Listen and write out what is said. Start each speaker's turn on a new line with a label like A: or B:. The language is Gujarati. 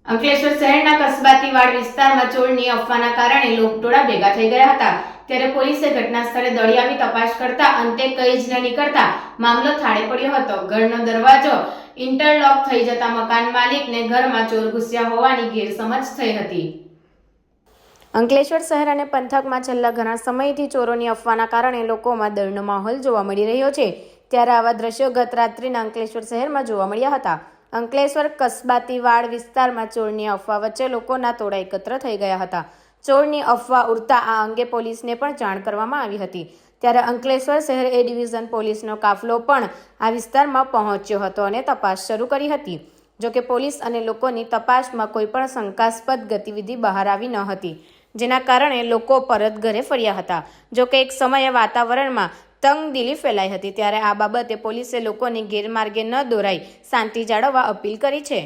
A: અંકલેશ્વર શહેરના કસબાતીવાડ વિસ્તારમાં ચોરની અફવાના કારણે લોકટોળા ભેગા થઈ ગયા હતા, ત્યારે પોલીસે ઘટના સ્થળે દોડી આવી તપાસ કરતા અંતે કંઈ જ ન નીકળતા મામલો થાળે પડ્યો હતો। ઘરનો દરવાજો ઇન્ટરલોક થઈ જતા મકાન માલિકને ઘરમાં ચોર ઘૂસ્યા હોવાની ગેરસમજ થઈ હતી। અંકલેશ્વર શહેર અને પંથકમાં છેલ્લા ઘણા સમયથી ચોરોની અફવાના કારણે લોકોમાં ડરનો માહોલ જોવા મળી રહ્યો છે, ત્યારે આવા દ્રશ્યો ગત રાત્રિના અંકલેશ્વર શહેરમાં જોવા મળ્યા હતા। અંકલેશ્વર કસબાતીવાડ વિસ્તારમાં ચોરની અફવા વચ્ચે લોકોના ટોળા એકત્ર થઈ ગયા હતા। ચોરની અફવા ઉડતા આ અંગે પોલીસને પણ જાણ કરવામાં આવી હતી, ત્યારે અંકલેશ્વર શહેર એ ડિવિઝન પોલીસનો કાફલો પણ આ વિસ્તારમાં પહોંચ્યો હતો અને તપાસ શરૂ કરી હતી। જોકે પોલીસ અને લોકોની તપાસમાં કોઈ પણ શંકાસ્પદ ગતિવિધિ બહાર આવી ન હતી, જેના કારણે લોકો પરત ઘરે ફર્યા હતા। જોકે એક સમયે વાતાવરણમાં તંગદિલી ફેલાઈ હતી, ત્યારે આ બાબતે પોલીસે લોકોની ગેરમાર્ગે ન દોરાઈ શાંતિ જાળવવા અપીલ કરી છે।